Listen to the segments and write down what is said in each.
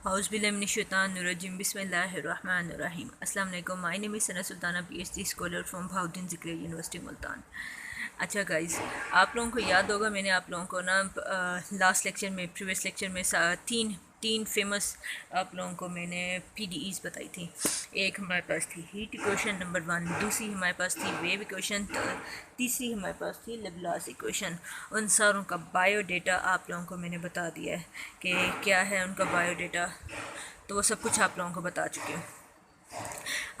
Auzubillahiminash-shaytanir-rajim. Bismillahir-rahmanir-rahim. Assalamu alaikum. My name is Sana Sultana, PhD scholar from Bahauddin Zikriya University, Multan. अच्छा guys, आप लोगों को याद होगा मैंने आप लोगों को ना लास्ट लेक्चर में प्रीवियस लेक्चर में तीन तीन फेमस आप लोगों को मैंने PDEs बताई थी। एक हमारे पास थी हीट इक्वेशन नंबर 1, दूसरी हमारे पास थी वेव इक्वेशन, तीसरी हमारे पास थी लेब्लास इक्वेशन। उन सारों का बायोडेटा आप लोगों को मैंने बता दिया है कि क्या है उनका बायोडेटा, तो वो सब कुछ आप लोगों को बता चुकी हूँ।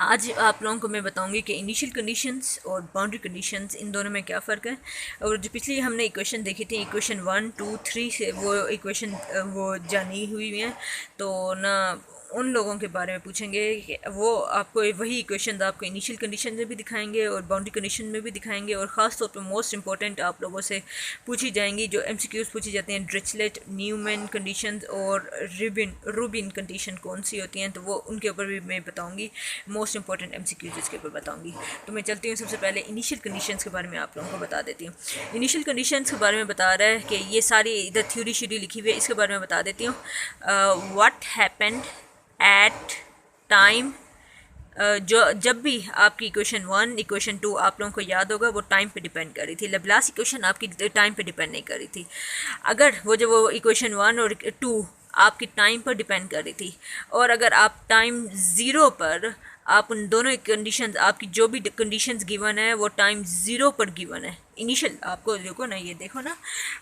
आज आप लोगों को मैं बताऊंगी कि इनिशियल कंडीशंस और बाउंड्री कंडीशंस इन दोनों में क्या फ़र्क है। और जो पिछली हमने इक्वेशन देखी थी, इक्वेशन 1, 2, 3 से वो इक्वेशन वो जानी हुई हैं, तो ना उन लोगों के बारे में पूछेंगे कि वो आपको वही इक्वेशन आपको इनिशियल कंडीशन में भी दिखाएंगे और बाउंड्री कंडीशन में भी दिखाएंगे। और ख़ास तौर पर मोस्ट इंपॉर्टेंट आप लोगों से पूछी जाएंगी जो MCQs पूछी जाती हैं, डिरिचलेट, न्यूमैन कंडीशंस और रूबिन कंडीशन कौन सी होती हैं, तो वो उनके ऊपर भी मैं बताऊंगी। मोस्ट इंपॉर्टेंट MCQs इसके ऊपर बताऊंगी। तो मैं चलती हूँ, सबसे पहले इनिशियल कंडीशंस के बारे में आप लोगों को बता देती हूँ। इनिशियल कंडीशंस के बारे में बता रहा है कि ये सारी इधर थ्योरी शेड्यूल लिखी हुई है, इसके बारे में बता देती हूँ। व्हाट हैपेंड एट टाइम, जब भी आपकी इक्वेशन 1, इक्वेशन 2 आप लोगों को याद होगा वो टाइम पे डिपेंड कर रही थी। लेब्लास इक्वेशन आपकी टाइम पे डिपेंड नहीं कर रही थी। अगर वो इक्वेशन 1 और 2 आपकी टाइम पर डिपेंड कर रही थी, और अगर आप टाइम 0 पर आप उन दोनों कंडीशंस, आपकी जो भी कंडीशंस गिवन है वो टाइम 0 पर गिवन है। इनिशियल आपको देखो ना, ये देखो ना,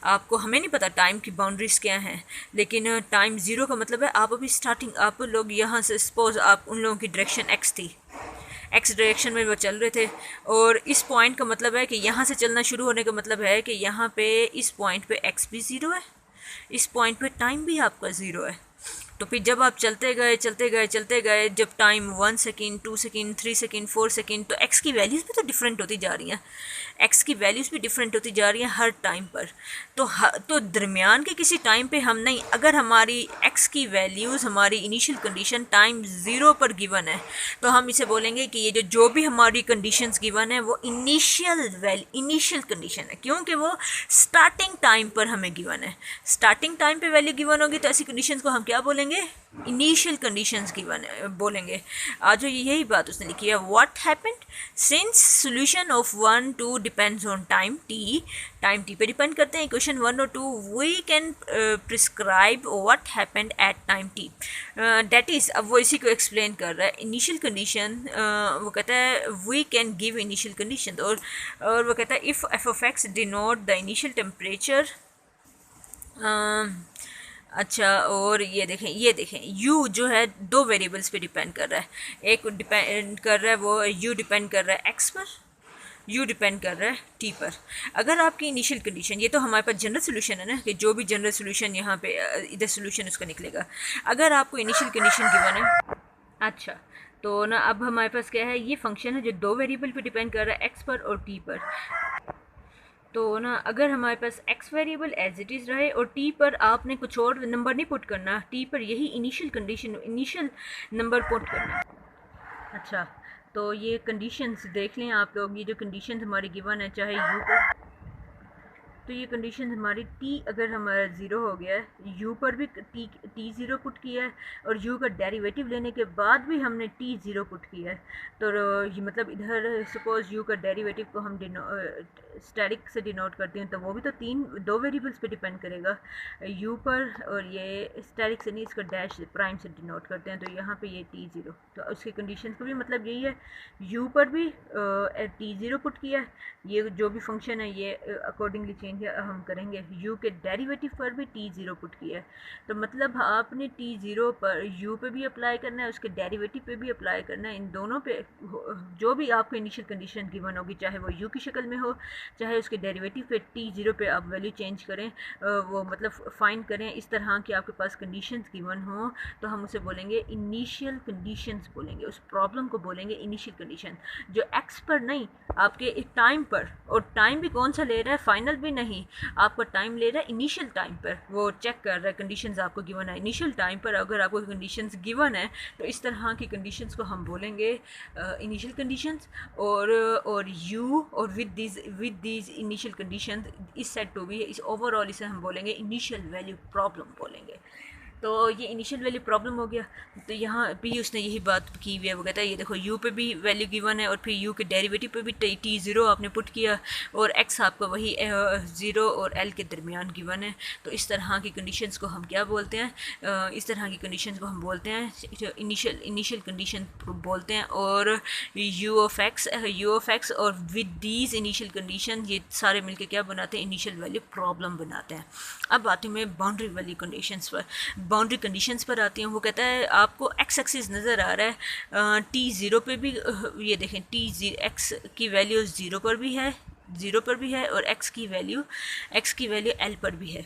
आपको हमें नहीं पता टाइम की बाउंड्रीज क्या हैं, लेकिन टाइम 0 का मतलब है आप अभी स्टार्टिंग, आप लोग यहाँ से सपोज आप उन लोगों की डायरेक्शन एक्स थी, एक्स डायरेक्शन में वो चल रहे थे, और इस पॉइंट का मतलब है कि यहाँ से चलना शुरू होने का मतलब है कि यहाँ पे इस पॉइंट पे एक्स भी 0 है, इस पॉइंट पे टाइम भी आपका 0 है। तो फिर जब आप चलते गए, जब time 1 second, 2 second, 3 second, 4 second, तो एक्स की वैल्यूज़ भी तो डिफरेंट होती जा रही हैं, एक्स की वैल्यूज़ भी डिफरेंट होती जा रही हैं हर टाइम पर। तो दरमियान के किसी टाइम पे हम नहीं, अगर हमारी एक्स की वैल्यूज़, हमारी इनिशियल कंडीशन टाइम 0 पर गिवन है, तो हम इसे बोलेंगे कि ये जो भी हमारी कंडीशंस गिवन है वो इनिशियल कंडीशन है, क्योंकि वो स्टार्टिंग टाइम पर हमें गिवन है। स्टार्टिंग टाइम पे वैल्यू गिवन होगी तो ऐसी कंडीशंस को हम क्या बोलेंगे? इनिशियल कंडीशंस गिवन बोलेंगे। आज यही बात उसने लिखी है। What happened since solution of 1, 2 depends on time T, time T पे डिपेंड करते हैं इक्वेशन 1 और 2, we can prescribe what happened at time T. That is, अब वो इसी को एक्सप्लेन कर रहा है। इनिशियल कंडीशन, वो कहता है we can give initial condition, और वो कहता है if F of X denote the initial temperature. अच्छा, और ये देखें u जो है दो वेरिएबल्स पे डिपेंड कर रहा है। एक डिपेंड कर रहा है वो u डिपेंड कर रहा है x पर, u डिपेंड कर रहा है t पर। अगर आपकी इनिशियल कंडीशन, ये तो हमारे पास जनरल सोल्यूशन है ना, कि जो भी जनरल सोल्यूशन यहाँ पे इधर सोल्यूशन उसका निकलेगा। अगर आपको इनिशियल कंडीशन गिवन है, अच्छा, तो ना अब हमारे पास क्या है, ये फंक्शन है जो दो वेरिएबल पे डिपेंड कर रहा है, x पर और t पर। तो ना अगर हमारे पास x variable as it is रहे और t पर आपने कुछ और नंबर नहीं पुट करना, t पर यही initial condition, initial number put करना। अच्छा, तो ये कंडीशंस देख लें आप लोग, ये जो कंडीशंस हमारी गिवन है, चाहे u पर, तो ये कंडीशन हमारी t अगर हमारा 0 हो गया है, u पर भी t 0 पुट किया है, और u का डेरिवेटिव लेने के बाद भी हमने t 0 पुट किया है। तो ये मतलब इधर सपोज u का डेरिवेटिव को हम स्टैटिक से डिनोट करते हैं, तो वो भी तो दो वेरिएबल्स पे डिपेंड करेगा, u पर, और ये स्टैटिक से नहीं, इसका डैश प्राइम से डिनोट करते हैं, तो यहाँ पे ये t 0, तो उसकी कंडीशन का भी मतलब यही है। u पर भी t 0 पुट किया है, ये जो भी फंक्शन है ये अकॉर्डिंगली चेंज हम करेंगे। u के डेरिवेटिव पर भी t 0 पुट किया है, तो मतलब आपने t 0 पर u पे भी अप्लाई करना है, उसके डेरिवेटिव पे भी अप्लाई करना है। इन दोनों पे जो भी आपको इनिशियल कंडीशन गिवन होगी, चाहे वो u की शक्ल में हो, चाहे उसके डेरिवेटिव पे t 0 पे आप वैल्यू चेंज करें, वो मतलब फाइंड करें, इस तरह की आपके पास कंडीशंस गिवन हो, तो हम उसे बोलेंगे इनिशियल कंडीशंस बोलेंगे, उस प्रॉब्लम को बोलेंगे इनिशियल कंडीशन, जो x पर नहीं, आपके टाइम पर, और टाइम भी कौन सा ले रहा है, फाइनल भी नहीं, आपका टाइम ले रहा है इनिशियल टाइम पर, वो चेक कर रहा है कंडीशंस आपको गिवन है इनिशियल टाइम पर। अगर आपको कंडीशंस गिवन है तो इस तरह की कंडीशंस को हम बोलेंगे इनिशियल कंडीशंस, और u और विद दीज इनिशियल कंडीशंस इस सेट टू भी, इस ओवरऑल इसे हम बोलेंगे इनिशियल वैल्यू प्रॉब्लम बोलेंगे। तो ये इनिशियल वैल्यू प्रॉब्लम हो गया। तो यहाँ भी उसने यही बात की हुई है, वो कहता है ये देखो u पे भी वैल्यू गिवन है और फिर u के डेरिवेटिव पे भी t ज़ीरो आपने पुट किया और x आपका वही ज़ीरो और l के दरमियान गिवन है। तो इस तरह की कंडीशंस को हम क्या बोलते हैं, इस तरह की कंडीशंस को हम बोलते हैं इनिशियल कंडीशन बोलते हैं। और u ऑफ x और विद दीज इनिशियल कंडीशन ये सारे मिलके क्या बनाते हैं, इनिशियल वैल्यू प्रॉब्लम बनाते हैं। अब आती हूँ मैं बाउंड्री वैल्यू कंडीशंस पर, बाउंड्री कंडीशंस पर आती हूँ। वो कहता है आपको एक्स एक्सिस नज़र आ रहा है, टी ज़ीरो पे भी, ये देखें एक्स की वैल्यू ज़ीरो पर भी है और एक्स की वैल्यू एल पर भी है।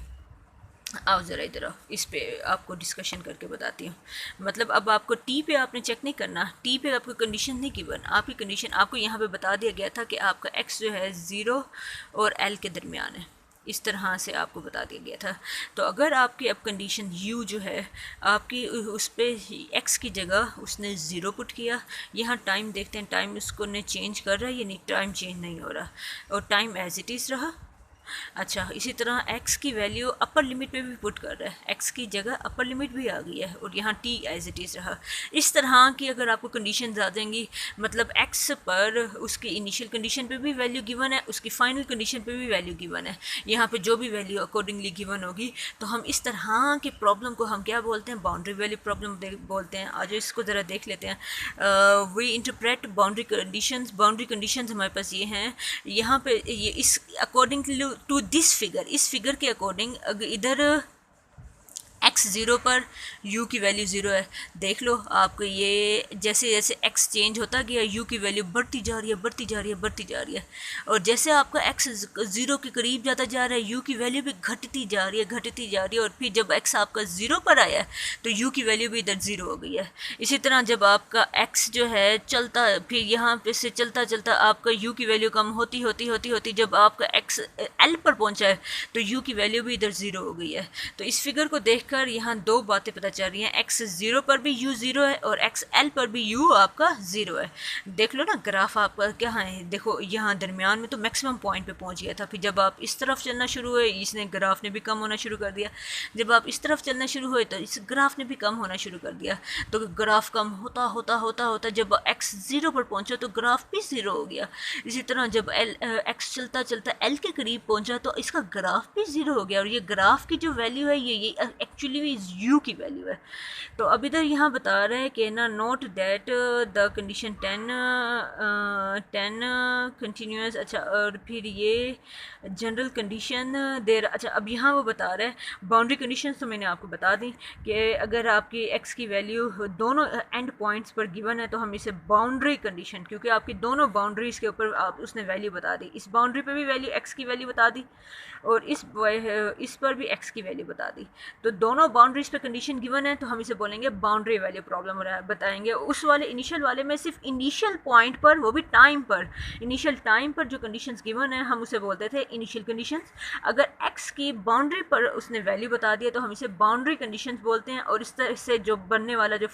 आओ ज़रा इधर आओ, इस पे आपको डिस्कशन करके बताती हूँ। मतलब अब आपको टी पे आपने चेक नहीं करना, टी पे आपको कंडीशन नहीं गिवन, आपकी कंडीशन आपको यहाँ पे बता दिया गया था कि आपका एक्स जो है ज़ीरो और एल के दरमियान है, इस तरह से आपको बता दिया गया था। तो अगर आपकी अब कंडीशन u जो है आपकी उस पर x की जगह उसने ज़ीरो पुट किया, यहाँ टाइम देखते हैं, टाइम उसको ने चेंज कर रहा है, ये नहीं टाइम चेंज नहीं हो रहा और टाइम एज इट इज़ रहा। अच्छा, इसी तरह x की वैल्यू अपर लिमिट पे भी पुट कर रहा है, x की जगह अपर लिमिट भी आ गई है और यहाँ t एज इट इज़ रहा। इस तरह की अगर आपको कंडीशन आ जाएंगी, मतलब x पर उसकी इनिशियल कंडीशन पे भी वैल्यू गिवन है, उसकी फाइनल कंडीशन पे भी वैल्यू गिवन है, यहाँ पे जो भी वैल्यू अकॉर्डिंगली गिवन होगी, तो हम इस तरह की प्रॉब्लम को हम क्या बोलते हैं, बाउंड्री वैल्यू प्रॉब्लम बोलते हैं। आज इसको ज़रा देख लेते हैं। वी इंटरप्रेट बाउंड्री कंडीशंस हमारे पास ये हैं, यहाँ पे ये इस अकॉर्डिंग टू दिस फिगर, इस फिगर के अकॉर्डिंग अगर इधर x ज़ीरो पर u की वैल्यू ज़ीरो है, देख लो आपको ये जैसे जैसे x चेंज होता गया u की वैल्यू बढ़ती जा रही है और जैसे आपका x ज़ीरो के करीब जाता जा रहा है u की वैल्यू भी घटती जा रही है और फिर जब x आपका ज़ीरो पर आया है तो u की वैल्यू भी इधर ज़ीरो हो गई है। इसी तरह जब आपका x जो है चलता, फिर यहाँ पे से चलता आपका u की वैल्यू कम होती जब आपका x l पर पहुँचा है तो u की वैल्यू भी इधर ज़ीरो हो गई है। तो इस फिगर को देख कर यहाँ दो बातें पता चल रही हैं, x ज़ीरो पर भी u ज़ीरो है और x l पर भी u आपका ज़ीरो है। देख लो ना ग्राफ आपका क्या है, देखो यहाँ दरमियान में तो मैक्सिमम पॉइंट पे पहुँच गया था, फिर जब आप इस तरफ चलना शुरू हुए इसने ग्राफ ने भी कम होना शुरू कर दिया, जब आप इस तरफ चलना शुरू हुए तो इस ग्राफ ने भी कम होना शुरू कर दिया। तो ग्राफ कम होता जब x ज़ीरो पर पहुँचा तो ग्राफ भी ज़ीरो हो गया। इसी तरह जब x चलता l के करीब पहुँचा तो इसका ग्राफ भी ज़ीरो हो गया और ये ग्राफ की जो वैल्यू है ये एक्चुअली u की वैल्यू है। तो अब इधर यहाँ बता रहे हैं कि ना note that the condition 10 continuous. अच्छा, और फिर ये जनरल कंडीशन देर। अच्छा, अब यहाँ वो बता रहे हैं बाउंड्री कंडीशन, तो मैंने आपको बता दी कि अगर आपकी x की वैल्यू दोनों एंड पॉइंट्स पर गिवन है तो हम इसे बाउंड्री कंडीशन, क्योंकि आपकी दोनों बाउंड्रीज़ के ऊपर आप उसने वैल्यू बता दी, इस बाउंड्री पे भी वैल्यू x की वैल्यू बता दी और इस पर भी x की वैल्यू बता दी। तो दोनों बाउंड्रीज पे कंडीशन गिवन है तो हम इसे बोलेंगे बाउंड्री वैल्यू प्रॉब्लम बताएंगे। उस वाले इनिशियल वाले में सिर्फ इनिशियल पॉइंट पर, वो भी टाइम पर, इनिशियल टाइम पर जो कंडीशंस गिवन है हम उसे बोलते थे इनिशियल कंडीशंस। अगर x की बाउंड्री पर उसने वैल्यू बता दिया तो हम इसे बाउंड्री कंडीशंस बोलते हैं और इस तरह से जो बनने वाला जो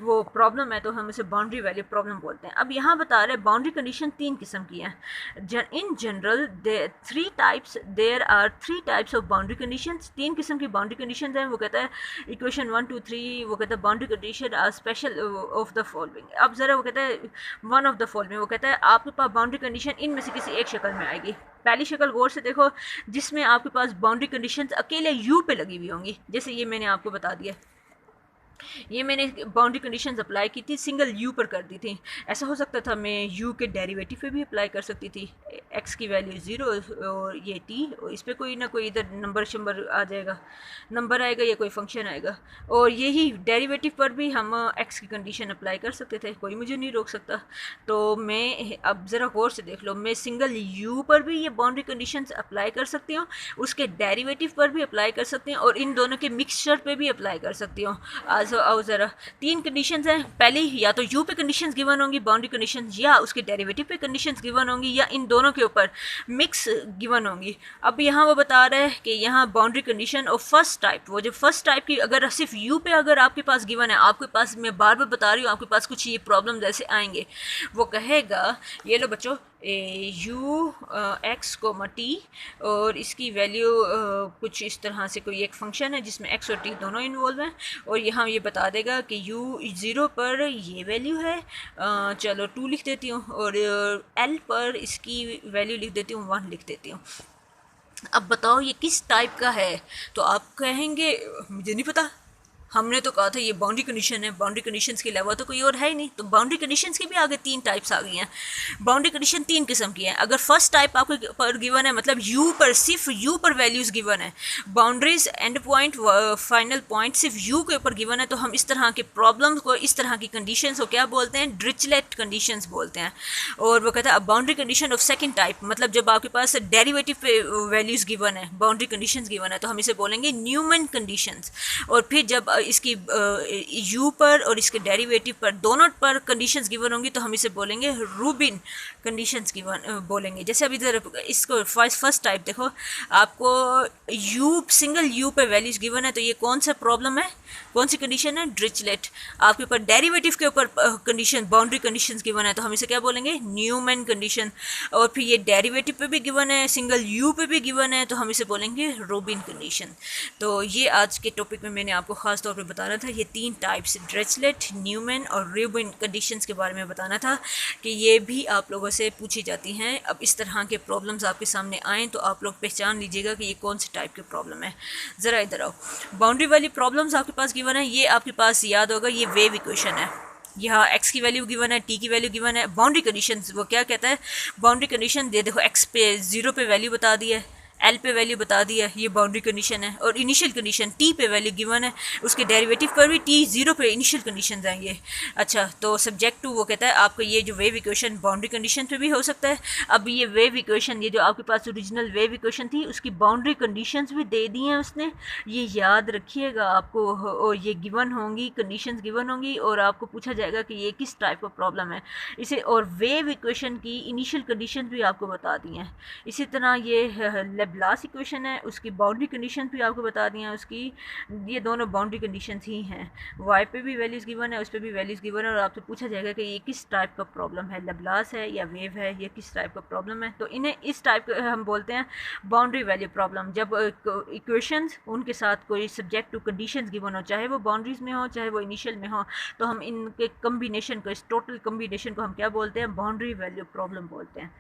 वो प्रॉब्लम है तो हम इसे बाउंड्री वैल्यू प्रॉब्लम बोलते हैं। अब यहाँ बता रहे बाउंड्री कंडीशन तीन किस्म की हैं। In general there are three types of boundary conditions, तीन किस्म की बाउंड्री कंडीशंस हैं। वो कहता है इक्वेशन 1 2 3, वो कहता है boundary condition are special of the following. अब ज़रा वो कहता है वन ऑफ द फॉलोइंग, वो कहता है आपके पास बाउंड्री कंडीशन इनमें से किसी एक शक्ल में आएगी। पहली शक्ल गौर से देखो जिसमें आपके पास बाउंड्री कंडीशंस अकेले यू पे लगी हुई होंगी, जैसे ये मैंने आपको बता दिया, ये मैंने बाउंड्री कंडीशंस अप्लाई की थी, सिंगल यू पर कर दी थी। ऐसा हो सकता था मैं यू के डेरिवेटिव पे भी अप्लाई कर सकती थी, एक्स की वैल्यू ज़ीरो और ये टी, और इस पर कोई ना कोई इधर नंबर आ जाएगा, नंबर आएगा या कोई फंक्शन आएगा, और यही डेरिवेटिव पर भी हम एक्स की कंडीशन अप्लाई कर सकते थे, कोई मुझे नहीं रोक सकता। तो मैं अब ज़रा गौर से देख लो, मैं सिंगल यू पर भी ये बाउंड्री कंडीशंस अप्लाई कर सकती हूँ, उसके डेरिवेटिव पर भी अप्लाई कर सकती हूँ और इन दोनों के मिक्सचर पर भी अप्लाई कर सकती हूँ। आओ ज़रा, तीन कंडीशंस हैं, पहले या तो यू पे कंडीशंस गिवन होंगी बाउंड्री कंडीशंस, या उसके डेरिवेटिव पे कंडीशंस गिवन होंगी, या इन दोनों के ऊपर मिक्स गिवन होंगी। अब यहाँ वो बता रहे हैं कि यहाँ बाउंड्री कंडीशन और फर्स्ट टाइप, वो जो फर्स्ट टाइप की अगर सिर्फ यू पे अगर आपके पास गिवन है, आपके पास, मैं बार बार बता रही हूँ, आपके पास कुछ ये प्रॉब्लम जैसे आएंगे, वो कहेगा ये लो बच्चों यू एक्स कोमा टी, और इसकी वैल्यू कुछ इस तरह से कोई एक फंक्शन है जिसमें एक्स और टी दोनों इन्वॉल्व हैं, और यहाँ ये बता देगा कि यू ज़ीरो पर ये वैल्यू है, चलो 2 लिख देती हूँ, और एल पर इसकी वैल्यू लिख देती हूँ 1 लिख देती हूँ। अब बताओ ये किस टाइप का है, तो आप कहेंगे मुझे नहीं पता, हमने तो कहा था ये बाउंड्री कंडीशन है, बाउंड्री कंडीशंस के अलावा तो कोई और है ही नहीं। तो बाउंड्री कंडीशंस की भी आगे 3 टाइप्स आ गई हैं। बाउंड्री कंडीशन 3 किस्म की हैं। अगर फर्स्ट टाइप आपको पर गिवन है, मतलब यू पर, सिर्फ यू पर वैल्यूज़ गिवन है, boundaries and point final point सिर्फ यू के ऊपर गिवन है, तो हम इस तरह के प्रॉब्लम्स को, इस तरह की कंडीशंस को क्या बोलते हैं, डिरिचलेट कंडीशंस बोलते हैं। और वो कहता है अब boundary condition of second type, मतलब जब आपके पास डेरिवेटिव पे वैल्यूज़ गिवन है, बाउंड्री कंडीशंस गिवन है, तो हम इसे बोलेंगे न्यूमैन कंडीशंस। और फिर जब इसकी यू पर और इसके डेरिवेटिव पर दोनों पर कंडीशंस गिवन होंगी, तो हम इसे बोलेंगे रूबिन कंडीशंस गिवन बोलेंगे। जैसे अभी इधर इसको फर्स्ट टाइप देखो, आपको यू, सिंगल यू पे वैल्यूज गिवन है, तो ये कौन सा प्रॉब्लम है, कौन सी कंडीशन है, डिरिचलेट। आपके ऊपर डेरिवेटिव के ऊपर कंडीशन, बाउंड्री कंडीशंस गिवन है, तो हम इसे क्या बोलेंगे, न्यूमैन कंडीशन। और फिर ये डेरिवेटिव पे भी गिवन है, सिंगल यू पे भी गिवन है, तो हम इसे बोलेंगे रूबिन कंडीशन। तो ये आज के टॉपिक में मैंने आपको खास तौर पे बताना था, ये 3 टाइप्स, डिरिचलेट, न्यूमैन और रूबिन कंडीशंस के बारे में बताना था कि ये भी आप लोगों से पूछी जाती हैं। अब इस तरह के प्रॉब्लम्स आपके सामने आएँ तो आप लोग पहचान लीजिएगा कि ये कौन से टाइप के प्रॉब्लम है। ज़रा इधर आओ, बाउंड्री वाली प्रॉब्लम्स आपके पास गिवन है, ये आपके पास याद होगा, ये वेव इक्वेशन है। यहाँ x की वैल्यू गिवन है, t की वैल्यू गिवन है। बाउंड्री कंडीशन वो क्या कहता है, बाउंड्री कंडीशन दे देखो, x पे 0 पे वैल्यू बता दी है, एल पे वैल्यू बता दी है, ये बाउंड्री कंडीशन है। और इनिशियल कंडीशन टी पे वैल्यू गिवन है, उसके डेरिवेटिव पर भी टी 0 पे इनिशियल कंडीशन आएंगे। अच्छा, तो सब्जेक्ट टू वो कहता है आपका ये जो वेव इक्वेशन बाउंड्री कंडीशन पे भी हो सकता है। अब ये वेव इक्वेशन, ये जो आपके पास ओरिजिनल वेव इक्वेशन थी, उसकी बाउंड्री कंडीशंस भी दे दी हैं उसने, ये याद रखिएगा आपको। और ये गिवन होंगी, कंडीशंस गिवन होंगी, और आपको पूछा जाएगा कि ये किस टाइप का प्रॉब्लम है इसे। और वेव इक्वेशन की इनिशियल कंडीशन भी आपको बता दी हैं। इसी तरह ये लेब्लास इक्वेशन है, उसकी बाउंड्री कंडीशन भी आपको बता दी हैं उसकी, ये दोनों बाउंड्री कंडीशंस ही हैं। वाई पे भी वैल्यूज़ गिवन है, उस पर भी वैल्यूज़ गिवन है, और आपसे पूछा जाएगा कि ये किस टाइप का प्रॉब्लम है, लेब्लास है या वेव है, ये किस टाइप का प्रॉब्लम है। तो इन्हें इस टाइप का हम बोलते हैं बाउंड्री वैल्यू प्रॉब्लम। जब इक्वेशंस, उनके साथ कोई सब्जेक्ट टू कंडीशंस गिवन हो, चाहे वो बाउंड्रीज में हो चाहे वो इनिशियल में हो, तो हम इनके कम्बिनेशन को, इस टोटल कम्बिनेशन को हम क्या बोलते हैं, बाउंड्री वैल्यू प्रॉब्लम बोलते हैं।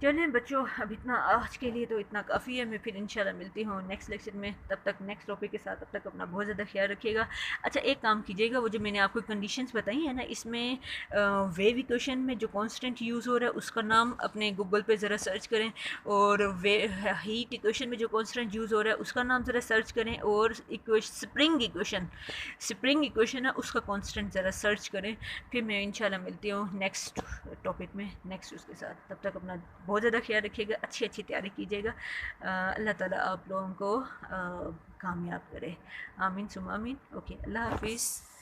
चलिए बच्चों, अब इतना आज के लिए तो इतना काफ़ी है। मैं फिर इंशाल्लाह मिलती हूँ नेक्स्ट लेक्चर में, तब तक नेक्स्ट टॉपिक के साथ। तब तक अपना बहुत ज़्यादा ख्याल रखिएगा। अच्छा, एक काम कीजिएगा, वो जो मैंने आपको कंडीशंस बताई है ना, इसमें वेव इक्वेशन में जो कांस्टेंट यूज़ हो रहा है उसका नाम अपने गूगल पे ज़रा सर्च करें, और हीट इक्वेशन में जो कांस्टेंट यूज़ हो रहा है उसका नाम ज़रा सर्च करें, और स्प्रिंग इक्वेशन है उसका कांस्टेंट ज़रा सर्च करें। फिर मैं इंशाल्लाह मिलती हूँ नेक्स्ट टॉपिक में, नेक्स्ट उसके साथ। तब तक अपना बहुत ज़्यादा ख्याल रखिएगा, अच्छी तैयारी कीजिएगा। अल्लाह ताला आप लोगों को कामयाब करे। आमीन सुम आमीन। ओके, अल्लाह हाफिज़।